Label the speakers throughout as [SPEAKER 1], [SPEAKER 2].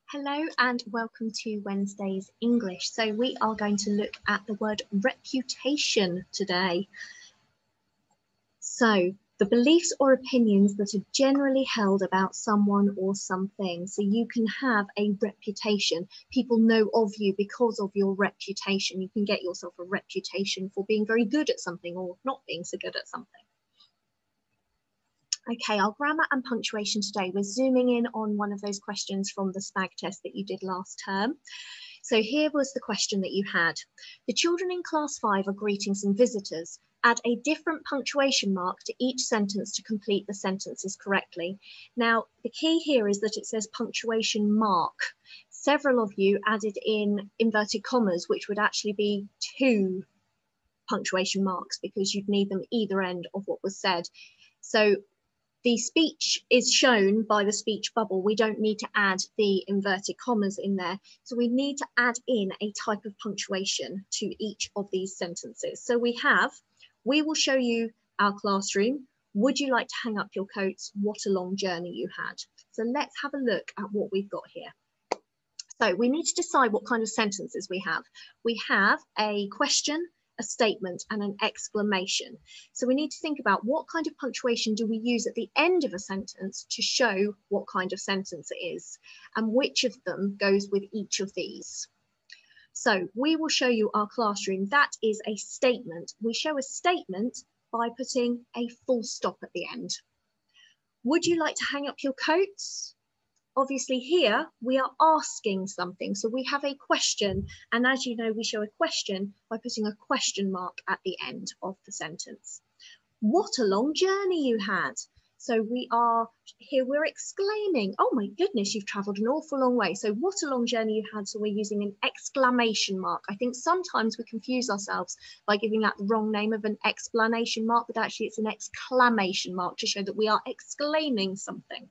[SPEAKER 1] Hello and welcome to Wednesday's English. So we are going to look at the word reputation today. So the beliefs or opinions that are generally held about someone or something. So you can have a reputation. People know of you because of your reputation. You can get yourself a reputation for being very good at something or not being so good at something. Okay, our grammar and punctuation today. We're zooming in on one of those questions from the SPAG test that you did last term. So here was the question that you had. The children in class 5 are greeting some visitors. Add a different punctuation mark to each sentence to complete the sentences correctly. Now, the key here is that it says punctuation mark. Several of you added in inverted commas, which would actually be 2 punctuation marks because you'd need them either end of what was said. So the speech is shown by the speech bubble. We don't need to add the inverted commas in there. So we need to add in a type of punctuation to each of these sentences. So we will show you our classroom. Would you like to hang up your coats? What a long journey you had. So let's have a look at what we've got here. So we need to decide what kind of sentences we have. We have a question, a statement and an exclamation. So we need to think about what kind of punctuation do we use at the end of a sentence to show what kind of sentence it is and which of them goes with each of these. So we will show you our classroom. That is a statement. We show a statement by putting a full stop at the end. Would you like to hang up your coats? Obviously here we are asking something. So we have a question. And as you know, we show a question by putting a question mark at the end of the sentence. What a long journey you had. So we're exclaiming, oh my goodness, you've traveled an awful long way. So what a long journey you had. So we're using an exclamation mark. I think sometimes we confuse ourselves by giving that the wrong name of an explanation mark, but actually it's an exclamation mark to show that we are exclaiming something.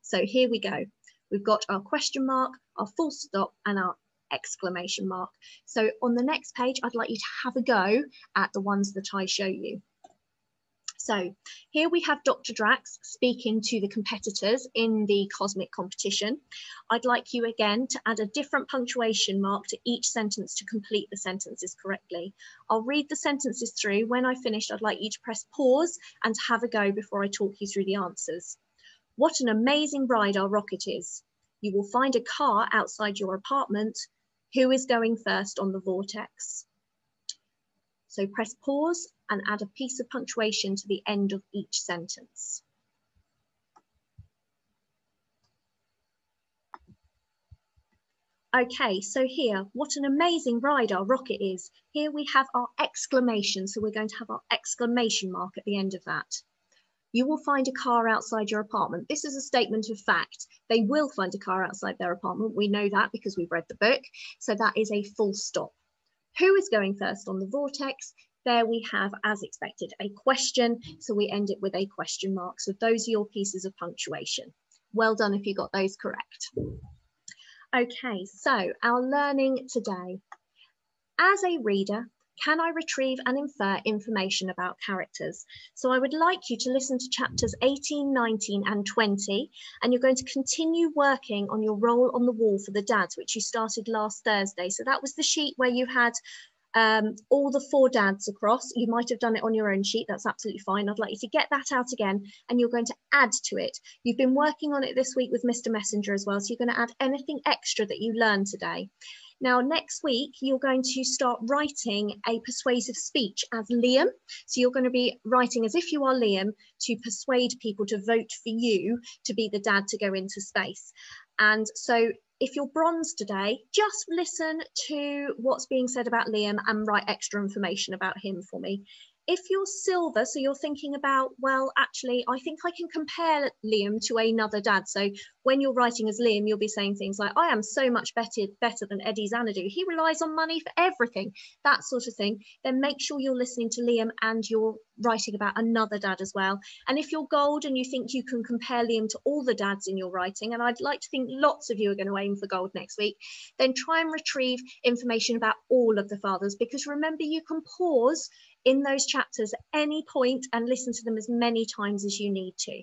[SPEAKER 1] So here we go. We've got our question mark, our full stop and our exclamation mark. So on the next page, I'd like you to have a go at the ones that I show you. So here we have Dr. Drax speaking to the competitors in the cosmic competition. I'd like you again to add a different punctuation mark to each sentence to complete the sentences correctly. I'll read the sentences through. When I finished, I'd like you to press pause and have a go before I talk you through the answers. What an amazing ride our rocket is. You will find a car outside your apartment. Who is going first on the vortex? So press pause and add a piece of punctuation to the end of each sentence. Okay, so here, what an amazing ride our rocket is. Here we have our exclamation. So we're going to have our exclamation mark at the end of that. You will find a car outside your apartment. This is a statement of fact. They will find a car outside their apartment. We know that because we've read the book. So that is a full stop. Who is going first on the vortex? There we have, as expected, a question. So we end it with a question mark. So those are your pieces of punctuation. Well done if you got those correct. Okay, so our learning today. As a reader, can I retrieve and infer information about characters? So I would like you to listen to chapters 18, 19 and 20, and you're going to continue working on your role on the wall for the dads, which you started last Thursday. So that was the sheet where you had all the 4 dads across. You might have done it on your own sheet. That's absolutely fine. I'd like you to get that out again and you're going to add to it. You've been working on it this week with Mr. Messenger as well. So you're going to add anything extra that you learned today. Now, next week, you're going to start writing a persuasive speech as Liam. So you're going to be writing as if you are Liam to persuade people to vote for you to be the dad to go into space. And so if you're bronze today, just listen to what's being said about Liam and write extra information about him for me. If you're silver, so you're thinking about, well, actually, I think I can compare Liam to another dad. So when you're writing as Liam, you'll be saying things like, I am so much better than Eddie Xanadu. He relies on money for everything, that sort of thing. Then make sure you're listening to Liam and you're writing about another dad as well. And if you're gold and you think you can compare Liam to all the dads in your writing, and I'd like to think lots of you are going to aim for gold next week, then try and retrieve information about all of the fathers, because remember, you can pause in those chapters at any point and listen to them as many times as you need to.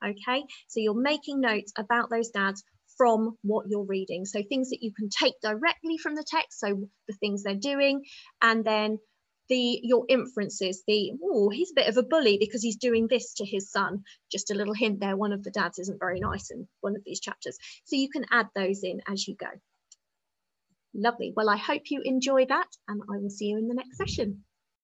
[SPEAKER 1] Okay, so you're making notes about those dads from what you're reading. So things that you can take directly from the text, so the things they're doing, and then your inferences, oh, he's a bit of a bully because he's doing this to his son. Just a little hint there, one of the dads isn't very nice in one of these chapters. So you can add those in as you go. Lovely. Well, I hope you enjoy that, and I will see you in the next session.